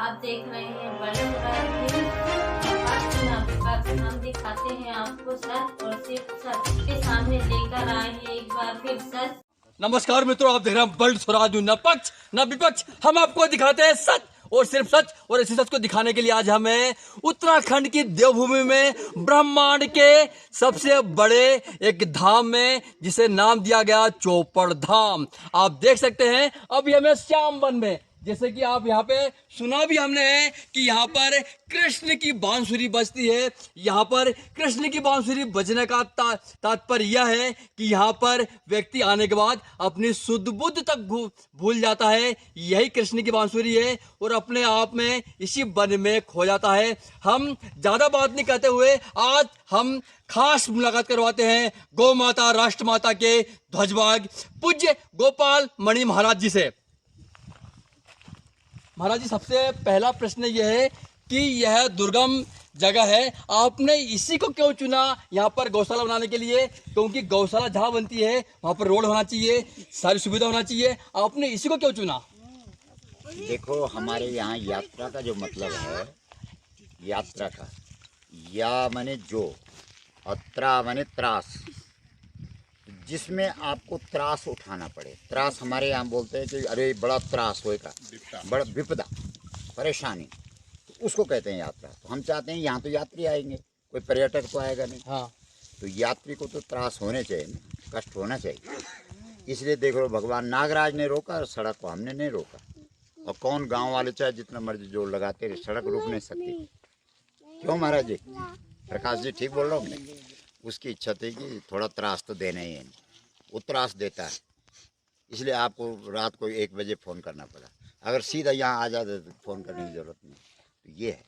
आप देख रहे हैं बड़े हम दिखाते हैं आपको सच और सिर्फ सच के सामने लेकर आए हैं एक बार फिर सच। नमस्कार मित्रों, आप देख रहे हैं वर्ल्ड स्वराज, न पक्ष न विपक्ष। हम आपको दिखाते हैं सच और सिर्फ सच, और इसी सच को दिखाने के लिए आज हमें उत्तराखंड की देवभूमि में ब्रह्मांड के सबसे बड़े एक धाम में, जिसे नाम दिया गया चौपड़ धाम। आप देख सकते हैं अभी हमें श्याम वन में, जैसे कि आप यहाँ पे सुना भी हमने है कि यहाँ पर कृष्ण की बांसुरी बजती है। यहाँ पर कृष्ण की बांसुरी बजने का तात्पर्य यह है कि यहाँ पर व्यक्ति आने के बाद अपनी शुद्ध बुद्ध तक भूल जाता है। यही कृष्ण की बांसुरी है और अपने आप में इसी वन में खो जाता है। हम ज्यादा बात नहीं कहते हुए आज हम खास मुलाकात करवाते हैं गौ माता राष्ट्र माता के ध्वजवाहक पूज्य गोपाल मणि महाराज जी से। महाराज जी, सबसे पहला प्रश्न यह है कि यह दुर्गम जगह है, आपने इसी को क्यों चुना यहाँ पर गौशाला बनाने के लिए? क्योंकि गौशाला जहाँ बनती है वहाँ पर रोड होना चाहिए, सारी सुविधा होना चाहिए, आपने इसी को क्यों चुना? देखो, हमारे यहाँ यात्रा का जो मतलब है, यात्रा का या माने जो और त्रा माने त्रास, जिसमें आपको त्रास उठाना पड़े। त्रास हमारे यहाँ बोलते हैं कि अरे बड़ा त्रास होएगा, बड़ा विपदा, परेशानी, तो उसको कहते हैं यात्रा। तो हम चाहते हैं यहाँ तो यात्री आएंगे, कोई पर्यटक तो आएगा नहीं। हाँ, तो यात्री को तो त्रास होने चाहिए ना, कष्ट होना चाहिए। इसलिए देख लो, भगवान नागराज ने रोका और सड़क को हमने नहीं रोका। और कौन गांव वाले चाहे जितना मर्जी जोर लगाते रहे, सड़क रुक नहीं सकती। क्यों महाराज जी? प्रकाश जी ठीक बोल रहा हूँ? उसकी इच्छा थी कि थोड़ा त्रास तो देना ही है, वो त्रास देता है। इसलिए आपको रात को 1 बजे फ़ोन करना पड़ा। अगर सीधा यहाँ आ जाते तो फ़ोन करने की ज़रूरत नहीं। तो ये है।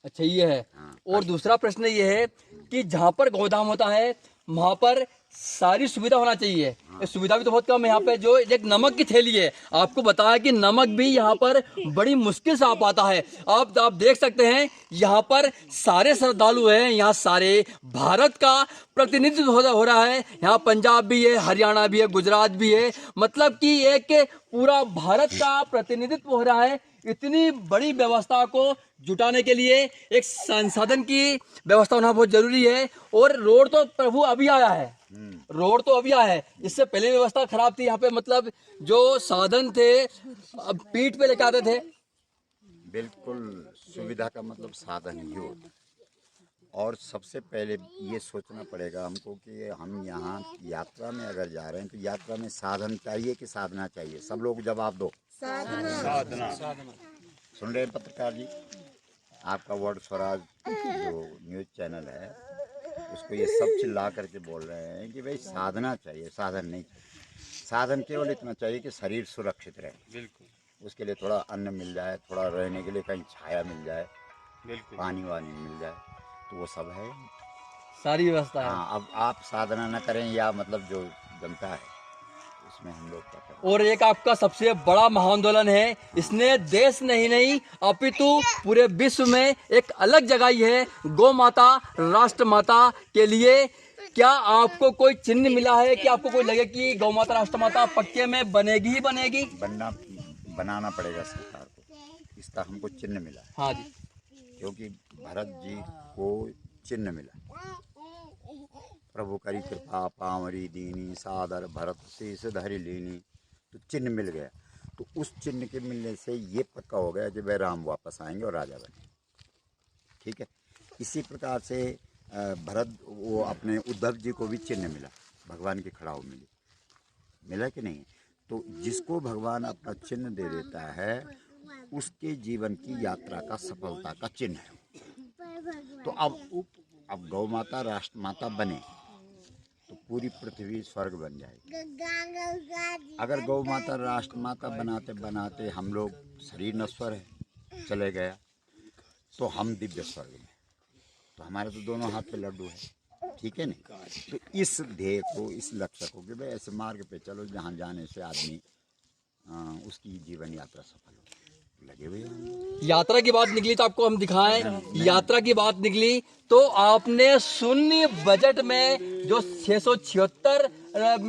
अच्छा, ये है। हाँ। और दूसरा प्रश्न ये है कि जहाँ पर गोदाम होता है वहाँ पर सारी सुविधा होना चाहिए। हाँ। सुविधा भी तो बहुत कम है। यहाँ पे जो एक नमक की थैली है, आपको बताया कि नमक भी यहाँ पर बड़ी मुश्किल से आ पाता है। आप देख सकते हैं यहाँ पर सारे श्रद्धालु हैं, यहाँ सारे भारत का प्रतिनिधित्व हो रहा है। यहाँ पंजाब भी है, हरियाणा भी है, गुजरात भी है, मतलब कि एक पूरा भारत का प्रतिनिधित्व हो रहा है। इतनी बड़ी व्यवस्था को जुटाने के लिए एक संसाधन की व्यवस्था होना बहुत जरूरी है। और रोड तो प्रभु अभी आया है, रोड तो अभी आया है, इससे पहले व्यवस्था खराब थी। यहाँ पे मतलब जो साधन थे अब पीठ पे लेके आते थे। बिल्कुल, सुविधा का मतलब साधन ही होता। और सबसे पहले ये सोचना पड़ेगा हमको कि हम यहाँ यात्रा में अगर जा रहे हैं तो यात्रा में साधन चाहिए कि साधना चाहिए? सब लोग जवाब दो। साधना। सुन रहे हैं पत्रकार जी? आपका वर्ल्ड स्वराज जो न्यूज़ चैनल है, उसको ये सब चिल्ला करके बोल रहे हैं कि भाई साधना चाहिए, साधन नहीं चाहिए। साधन केवल इतना चाहिए कि शरीर सुरक्षित रहे। बिल्कुल। उसके लिए थोड़ा अन्न मिल जाए, थोड़ा रहने के लिए कहीं छाया मिल जाए, बिल्कुल, पानी वानी मिल जाए, तो वो सब है, सारी व्यवस्था है। हाँ। अब आप साधना न करें या मतलब जो जनता है उसमें हम लोग क्या करें? और एक आपका सबसे बड़ा महाआंदोलन है, इसने देश नहीं अपितु पूरे विश्व में एक अलग जगाई है गौ माता राष्ट्र माता के लिए। क्या आपको कोई चिन्ह मिला है कि आपको कोई लगे कि गौ माता राष्ट्र माता पक्के में बनेगी ही बनेगी? बनाना पड़ेगा सरकार को, इसका हमको चिन्ह मिला। हाँ जी, क्योंकि भरत जी को चिन्ह मिला, प्रभु करी कृपा पावरी दीनी सादर भरत शीस धरि लीनी, तो चिन्ह मिल गया। तो उस चिन्ह के मिलने से ये पक्का हो गया कि भाई राम वापस आएंगे और राजा बने। ठीक है। इसी प्रकार से भरत वो अपने उद्धव जी को भी चिन्ह मिला, भगवान की खड़ाऊ मिला कि नहीं? तो जिसको भगवान अपना चिन्ह दे देता है उसके जीवन की यात्रा का सफलता का चिन्ह है। तो अब गौ माता राष्ट्र माता बने तो पूरी पृथ्वी स्वर्ग बन जाएगी। अगर गौ माता राष्ट्र माता बनाते बनाते हम लोग शरीर नश्वर है चले गया तो हम दिव्य स्वर्ग में, तो हमारे तो दोनों हाथ पे लड्डू है। ठीक है नहीं? तो इस ध्येय को, इस लक्ष्य को कि भाई ऐसे मार्ग पे चलो जहाँ जाने से आदमी उसकी जीवन यात्रा सफल हो। लगे हुए यात्रा की बात निकली तो आपको हम दिखाएं। यात्रा की बात निकली तो आपने शून्य बजट में जो 676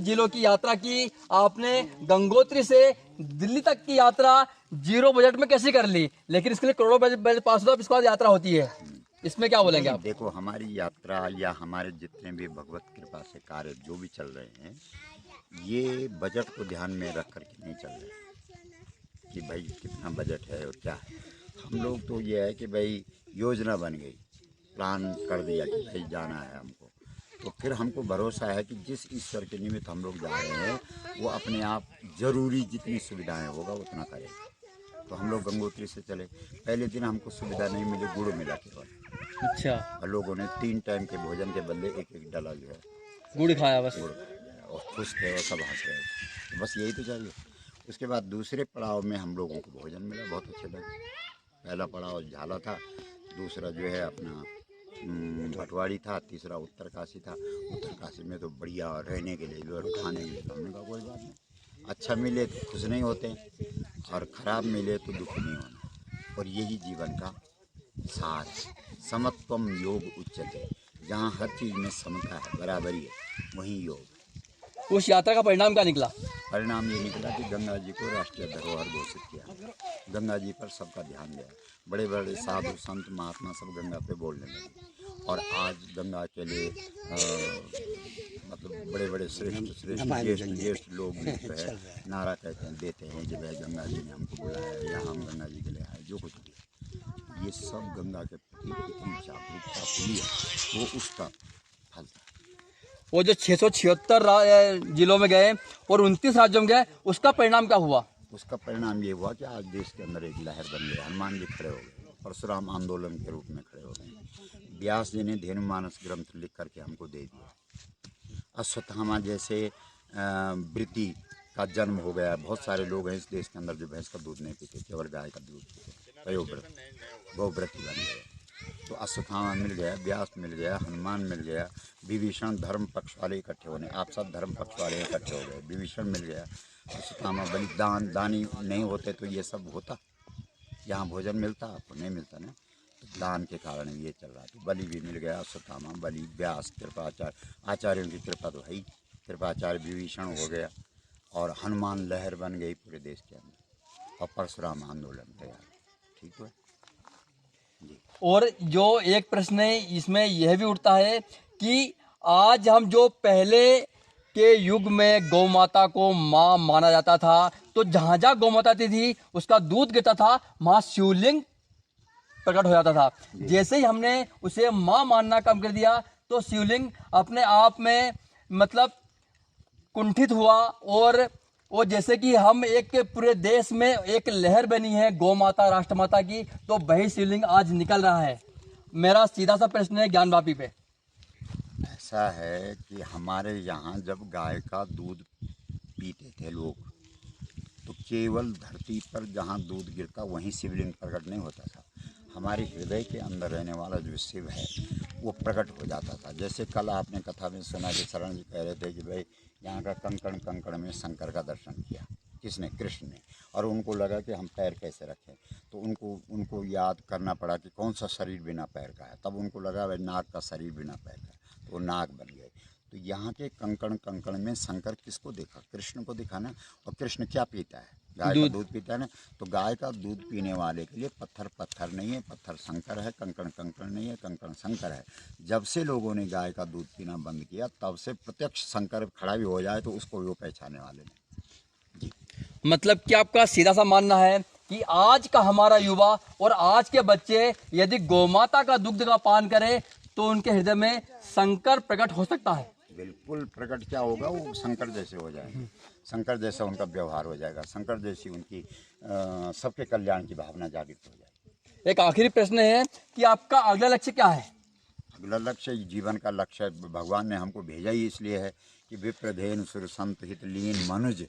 जिलों की यात्रा की, आपने गंगोत्री से दिल्ली तक की यात्रा 0 बजट में कैसे कर ली, लेकिन इसके लिए करोड़ों बजट पास होता है, इसके बाद यात्रा होती है, इसमें क्या बोलेंगे आप? देखो, हमारी यात्रा या हमारे जितने भी भगवत कृपा से कार्य जो भी चल रहे हैं, ये बजट को ध्यान में रख करके नहीं चल रहे कि भाई कितना बजट है और क्या है। हम लोग तो ये है कि भाई योजना बन गई, प्लान कर दिया कि भाई जाना है हमको, तो फिर हमको भरोसा है कि जिस ईश्वर के निमित्त हम लोग जा रहे हैं वो अपने आप जरूरी जितनी सुविधाएं होगा उतना करेगा। तो हम लोग गंगोत्री से चले, पहले दिन हमको सुविधा नहीं मिली, गुड़ मिला केवल। अच्छा, और लोगों ने 3 टाइम के भोजन के बदले एक डला जो है गुड़ खाया बस। गुड़, और खुश थे और सब हंस रहे थे। तो बस यही तो चाहिए। उसके बाद दूसरे पड़ाव में हम लोगों को भोजन मिला, बहुत अच्छे लगे। पहला पड़ाव झाला था, दूसरा जो है अपना भटवाड़ी था, तीसरा उत्तरकाशी था। उत्तरकाशी में तो बढ़िया रहने के लिए भी और खाने के लिए, तो हमने कहा कोई बात नहीं, अच्छा मिले तो खुश नहीं होते और ख़राब मिले तो दुख नहीं होना। और यही जीवन का सार है। समत्वम योग उच्चते, जहाँ हर चीज़ में समता है, बराबरी है, वहीं योग। उस यात्रा का परिणाम क्या निकला? परिणाम ये निकला कि गंगा जी को राष्ट्रीय धरोहर घोषित किया। गंगा जी पर सबका ध्यान गया, बड़े बड़े साधु संत महात्मा सब गंगा पे बोलने लगे। और आज गंगा के लिए मतलब बड़े बड़े श्रेष्ठ ज्येष्ठ लोग भी जो है नारा कहते हैं, देते हैं कि भाई गंगा जी ने हमको बुलाया या हम गंगा जी के लिए आए, जो कुछ भी। ये सब गंगा के प्रति इतनी जागरूकता हुई है, वो उसका फल था। वो जो 676 जिलों में गए और 29 राज्यों में गए, उसका परिणाम क्या हुआ? उसका परिणाम ये हुआ कि आज देश के अंदर एक लहर बन गई। हनुमान जी खड़े हो गए, परशुराम आंदोलन के रूप में खड़े हो गए। व्यास जी ने धेनुमानस ग्रंथ लिख करके हमको दे दिया। अश्वत्थामा जैसे वृत्ति का जन्म हो गया। बहुत सारे लोग हैं इस देश के अंदर जो भैंस का दूध नहीं पीते, केवल गाय का दूध पीते, वयोव्रत गौव्रती बन गए। तो अश्वत्थामा मिल गया, व्यास मिल गया, हनुमान मिल गया, विभीषण धर्म पक्ष वाले इकट्ठे होने, आप सब धर्म पक्ष वाले इकट्ठे हो गए, विभीषण मिल गया, अश्वत्थामा बलिदान दानी नहीं होते तो ये सब होता, यहाँ भोजन मिलता, आपको नहीं मिलता ना। तो दान के कारण ये चल रहा। तो बलि भी मिल गया, अश्वत्थामा, बलि, व्यास, कृपाचार्य, आचार्यों की कृपा तो है ही, कृपाचार्य, विभीषण हो गया, और हनुमान लहर बन गई पूरे देश के अंदर, और परशुराम आंदोलन तैयार। ठीक है जी। और जो एक प्रश्न है इसमें यह भी उठता है कि आज हम जो पहले के युग में गौ माता को माँ माना जाता था, तो जहाँ जहाँ गौ माता थी उसका दूध गिरता था, माँ शिवलिंग प्रकट हो जाता था। जैसे ही हमने उसे माँ मानना कम कर दिया तो शिवलिंग अपने आप में मतलब कुंठित हुआ, और वो जैसे कि हम एक पूरे देश में एक लहर बनी है गौ माता राष्ट्र माता की, तो वही शिवलिंग आज निकल रहा है। मेरा सीधा सा प्रश्न है ज्ञानवापी पे। ऐसा है कि हमारे यहाँ जब गाय का दूध पीते थे लोग, तो केवल धरती पर जहाँ दूध गिरता वहीं शिवलिंग प्रकट नहीं होता था। हमारे हृदय के अंदर रहने वाला जो शिव है वो प्रकट हो जाता था। जैसे कल आपने कथा में सुना कि शरण जी कह रहे थे कि भाई यहाँ का कंकड़ कंकड़ में शंकर का दर्शन किया। किसने? कृष्ण ने। और उनको लगा कि हम पैर कैसे रखें, तो उनको याद करना पड़ा कि कौन सा शरीर बिना पैर का है। तब उनको लगा भाई नाग का शरीर बिना पैर का है, तो वो नाग बन गए। तो यहाँ के कंकड़ कंकड़ में शंकर किसको देखा? कृष्ण को देखा ना। और कृष्ण क्या पीता है? गाय का दूध पीता है ना। तो गाय का दूध पीने वाले के लिए पत्थर पत्थर नहीं है, पत्थर शंकर है, कंकड़ कंकड़ नहीं है, कंकड़ शंकर है। जब से लोगों ने गाय का दूध पीना बंद किया, तब से प्रत्यक्ष शंकर खड़ा भी हो जाए तो उसको भी वो पहचाने वाले नहीं। जी, मतलब कि आपका सीधा सा मानना है कि आज का हमारा युवा और आज के बच्चे यदि गौमाता का दुग्ध का पान करें तो उनके हृदय में शंकर प्रकट हो सकता है। बिल्कुल प्रकट क्या होगा, वो शंकर जैसे हो जाएंगे, शंकर जैसा उनका व्यवहार हो जाएगा, शंकर जैसी उनकी सबके कल्याण की भावना जागृत हो जाएगी। एक आखिरी प्रश्न है कि आपका अगला लक्ष्य क्या है? अगला लक्ष्य, जीवन का लक्ष्य भगवान ने हमको भेजा ही इसलिए है कि विप्रधेन सुर संत हित लीन मनुज।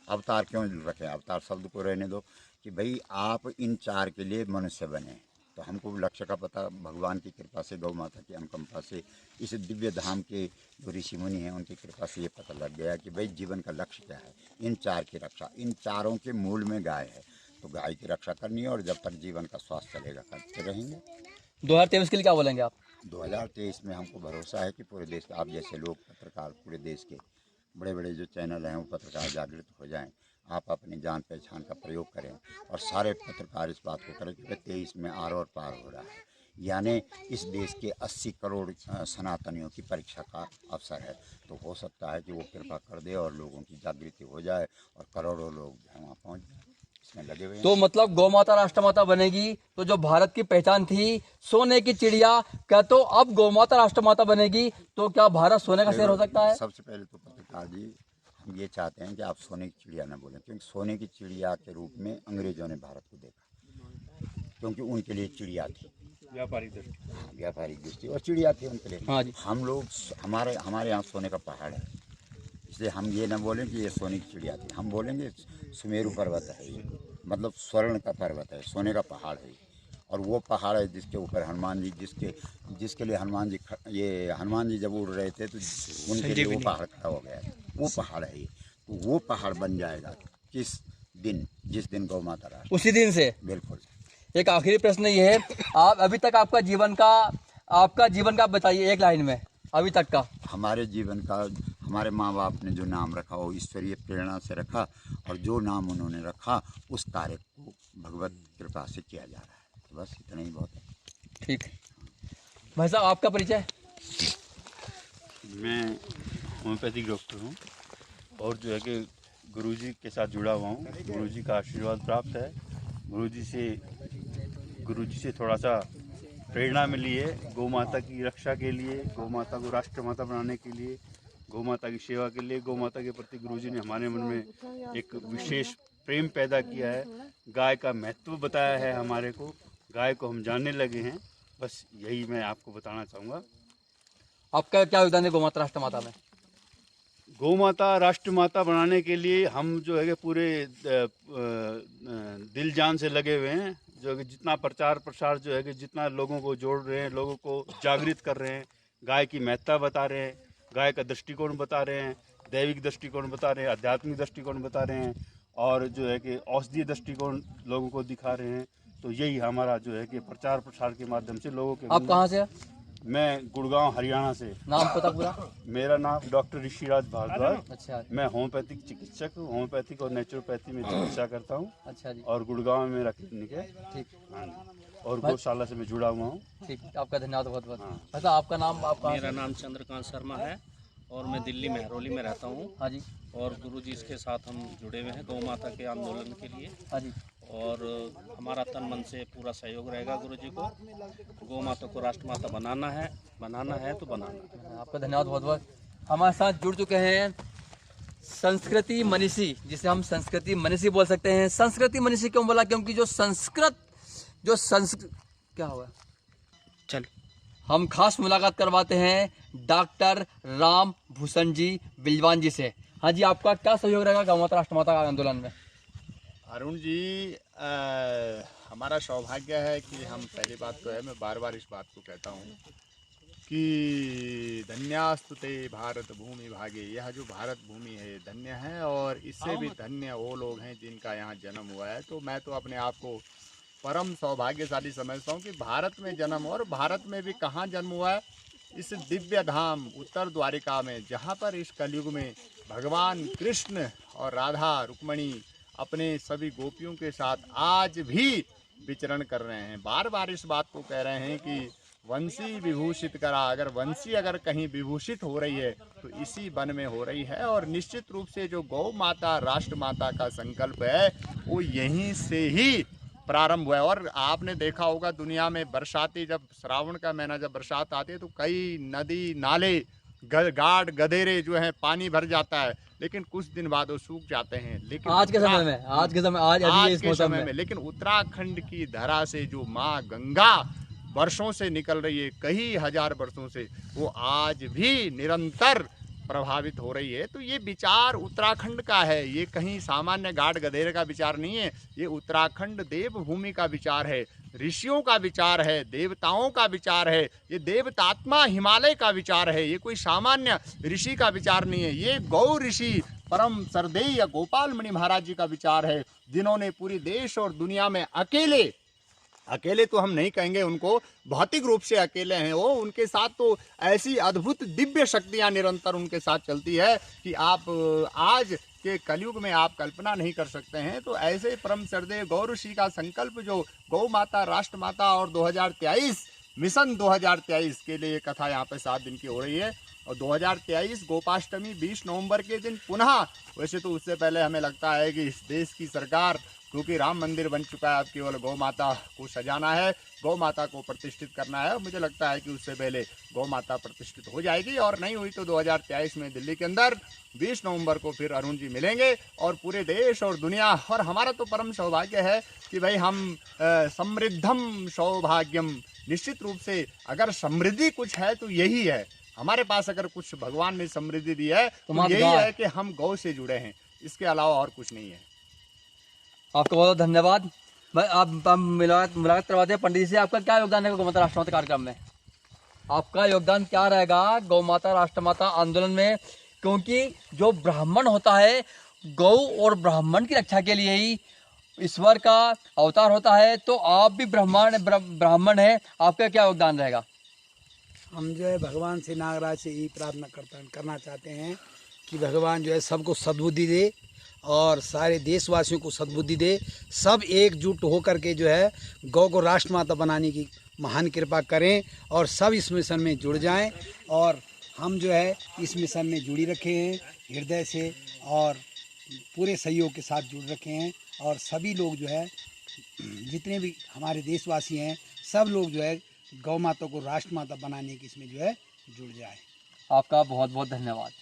अवतार क्यों रखे? अवतार शब्द को रहने दो कि भाई आप इन 4 के लिए मनुष्य बने। तो हमको लक्ष्य का पता भगवान की कृपा से, गौ माता की अनुकंपा से, इस दिव्य धाम के जो ऋषि मुनि हैं उनकी कृपा से ये पता लग गया कि भाई जीवन का लक्ष्य क्या है। इन 4 की रक्षा, इन चारों के मूल में गाय है, तो गाय की रक्षा करनी है, और जब तक जीवन का स्वास्थ्य चलेगा करते रहेंगे। 2023 के लिए क्या बोलेंगे आप? 2023 में हमको भरोसा है कि पूरे देश के आप जैसे लोग, पत्रकार, पूरे देश के बड़े बड़े जो चैनल हैं वो पत्रकार जागृत हो जाएं, आप अपनी जान पहचान का प्रयोग करें और सारे पत्रकार इस बात को करें कि 23 में आर और पार हो रहा है, यानी इस देश के 80 करोड़ सनातनियों की परीक्षा का अवसर है। तो हो सकता है कि वो कृपा कर दे और लोगों की जागृति हो जाए और करोड़ों लोग वहाँ पहुँच जाए, इसमें लगे हुए हैं। तो मतलब गौ माता राष्ट्रमाता बनेगी तो जो भारत की पहचान थी सोने की चिड़िया, क्या तो अब गौ माता राष्ट्रमाता बनेगी तो क्या भारत सोने का शहर हो सकता है? सबसे पहले तो पत्रकार जी, हम ये चाहते हैं कि आप सोने की चिड़िया न बोलें, क्योंकि सोने की चिड़िया के रूप में अंग्रेजों ने भारत को देखा, क्योंकि उनके लिए चिड़िया थी, व्यापारिक दृष्टि। हाँ, व्यापारिक दृष्टि और चिड़िया थी उनके लिए। हाँ जी। हम लोग हमारे यहाँ सोने का पहाड़ है, इसलिए हम ये न बोलें कि ये सोने की चिड़िया थी, हम बोलेंगे सुमेरु पर्वत है ये, मतलब स्वर्ण का पर्वत है, सोने का पहाड़ है। और वो पहाड़ है जिसके ऊपर हनुमान जी, जिसके लिए हनुमान जी जब उड़ रहे थे तो उनके लिए वो पहाड़ खड़ा हो गया, वो पहाड़ है ये। तो वो पहाड़ बन जाएगा किस दिन? जिस दिन गौ माता राष्ट्र, उसी दिन से। बिल्कुल। एक आखिरी प्रश्न ये है, आप अभी तक आपका जीवन का बताइए एक लाइन में, अभी तक का। हमारे जीवन का, हमारे माँ बाप ने जो नाम रखा वो ईश्वरीय प्रेरणा से रखा, और जो नाम उन्होंने रखा उस तारीख को भगवत कृपा से किया जा रहा है। तो बस इतना ही बहुत है। ठीक है भाई साहब, आपका परिचय? मैं होम्योपैथिक डॉक्टर हूँ और जो है कि गुरुजी के साथ जुड़ा हुआ हूँ। गुरुजी का आशीर्वाद प्राप्त है। गुरुजी से थोड़ा सा प्रेरणा मिली है गौ माता की रक्षा के लिए, गौ माता को राष्ट्र माता बनाने के लिए, गौ माता की सेवा के लिए। गौ माता के प्रति गुरुजी ने हमारे मन में एक विशेष प्रेम पैदा किया है। गाय का महत्व बताया है हमारे को, गाय को हम जानने लगे हैं। बस यही मैं आपको बताना चाहूँगा। आपका क्या योगदान है गौ माता राष्ट्र माता में? गौ माता राष्ट्र माता बनाने के लिए हम जो है कि पूरे दिल जान से लगे हुए हैं। जो कि जितना प्रचार प्रसार जो है कि जितना लोगों को जोड़ रहे हैं, लोगों को जागृत कर रहे हैं, गाय की महत्ता बता रहे हैं, गाय का दृष्टिकोण बता रहे हैं, दैविक दृष्टिकोण बता रहे हैं, आध्यात्मिक दृष्टिकोण बता रहे हैं, और जो है कि औषधीय दृष्टिकोण लोगों को दिखा रहे हैं। तो यही हमारा जो है कि प्रचार प्रसार के माध्यम से लोगों के। आप कहाँ से? मैं गुड़गांव हरियाणा से। नाम पता पूरा? मेरा नाम डॉक्टर ऋषिराज भारद्वाज। अच्छा। मैं होम्योपैथिक चिकित्सक हूँ, होम्योपैथिक और नेचुरोपैथी में चिकित्सा करता हूँ। अच्छा जी। और गुड़गांव में मेरा क्लिनिक है। ठीक। हाँ जी। और गौशाला से मैं जुड़ा हुआ हूँ। ठीक, आपका धन्यवाद बहुत बहुत। हाँ। अच्छा, आपका नाम? आपका? मेरा नाम चंद्रकांत शर्मा है और मैं दिल्ली मेहरौली में रहता हूँ। हाँ जी। और गुरुजी के साथ हम जुड़े हुए हैं गौ माता के आंदोलन के लिए। हाँ जी। और हमारा तन मन से पूरा सहयोग रहेगा गुरुजी को। गौ माता को राष्ट्रमाता बनाना है तो बनाना है। आपका धन्यवाद बहुत बहुत। हमारे साथ जुड़ चुके हैं संस्कृति मनीषी, जिसे हम संस्कृति मनीषी बोल सकते हैं। संस्कृति मनीषी क्यों बोला? क्योंकि जो संस्कृत क्या हुआ, चल हम खास मुलाकात करवाते हैं डॉक्टर राम भूषण जी बिलवान जी से। हाँ जी, आपका क्या सहयोग रहेगा गौ माता राष्ट्रमाता आंदोलन में? अरुण जी, हमारा सौभाग्य है कि हम, पहली बात तो है, मैं बार बार इस बात को कहता हूँ कि धन्यास्तुते भारत भूमि भागे। यह जो भारत भूमि है धन्य है, और इससे भी धन्य वो लोग हैं जिनका यहाँ जन्म हुआ है। तो मैं तो अपने आप को परम सौभाग्यशाली समझता हूँ कि भारत में जन्म, और भारत में भी कहाँ जन्म हुआ है, इस दिव्य धाम उत्तर द्वारिका में, जहाँ पर इस कलयुग में भगवान कृष्ण और राधा रुक्मणी अपने सभी गोपियों के साथ आज भी विचरण कर रहे हैं। बार बार इस बात को कह रहे हैं कि वंशी विभूषित करा। अगर वंशी अगर कहीं विभूषित हो रही है तो इसी वन में हो रही है। और निश्चित रूप से जो गौ माता राष्ट्र माता का संकल्प है वो यहीं से ही प्रारंभ हुआ है। और आपने देखा होगा दुनिया में बरसाती, जब श्रावण का महीना जब बरसात आती है तो कई नदी नाले गाड़ गधेरे जो है पानी भर जाता है, लेकिन कुछ दिन बाद वो सूख जाते हैं। लेकिन आज के समय में लेकिन उत्तराखंड की धरा से जो माँ गंगा वर्षों से निकल रही है, कई हजार वर्षों से, वो आज भी निरंतर प्रभावित हो रही है। तो ये विचार उत्तराखंड का है, ये कहीं सामान्य गाड़ गधेरे का विचार नहीं है। ये उत्तराखंड देवभूमि का विचार है, ऋषियों का विचार है, देवताओं का विचार है, ये देवतात्मा हिमालय का विचार है। ये कोई सामान्य ऋषि का विचार नहीं है। ये गौ ऋषि परम सरदेय या गोपाल मणि महाराज जी का विचार है, जिन्होंने पूरी देश और दुनिया में अकेले तो हम नहीं कहेंगे उनको, भौतिक रूप से अकेले हैं वो, उनके साथ तो ऐसी अद्भुत दिव्य शक्तियां निरंतर उनके साथ चलती है कि आप आज के कलयुग में आप कल्पना नहीं कर सकते हैं। तो ऐसे परम श्रद्धेय गौ ऋषि का संकल्प जो गौ माता, राष्ट्र माता और 2023 मिशन 2023 के लिए कथा यहाँ पे 7 दिन की हो रही है। और 2023 गोपाष्टमी 20 नवंबर के दिन पुनः, वैसे तो उससे पहले हमें लगता है कि इस देश की सरकार, क्योंकि राम मंदिर बन चुका है, अब केवल गौ माता को सजाना है, गौ माता को प्रतिष्ठित करना है। और मुझे लगता है कि उससे पहले गौ माता प्रतिष्ठित हो जाएगी, और नहीं हुई तो 2023 में दिल्ली के अंदर 20 नवंबर को फिर अरुण जी मिलेंगे। और पूरे देश और दुनिया, और हमारा तो परम सौभाग्य है कि भाई हम समृद्धम सौभाग्यम, निश्चित रूप से अगर समृद्धि कुछ है तो यही है हमारे पास। अगर कुछ भगवान ने समृद्धि दी है तो यही है कि हम गौ से जुड़े हैं, इसके अलावा और कुछ नहीं है। आपका बहुत धन्यवाद। आप मुलाकात करवाते हैं पंडित जी से। आपका क्या योगदान है गौ माता राष्ट्र माता कार्यक्रम में? आपका योगदान क्या रहेगा गौ माता राष्ट्र माता आंदोलन में? क्योंकि जो ब्राह्मण होता है, गौ और ब्राह्मण की रक्षा के लिए ही ईश्वर का अवतार होता है। तो आप भी ब्राह्मण है, आपका क्या योगदान रहेगा? हम जो है भगवान से, नागराज से यही प्रार्थना करना चाहते हैं कि भगवान जो है सबको सद्बुद्धि दे और सारे देशवासियों को सद्बुद्धि दे। सब एकजुट होकर के जो है गौ को राष्ट्र माता बनाने की महान कृपा करें और सब इस मिशन में जुड़ जाएं। और हम जो है इस मिशन में जुड़ी रखे हैं हृदय से और पूरे सहयोग के साथ जुड़ रखे हैं। और सभी लोग जो है, जितने भी हमारे देशवासी हैं, सब लोग जो है गौ माता को राष्ट्र माता बनाने की इसमें जो है जुड़ जाए। आपका बहुत बहुत धन्यवाद।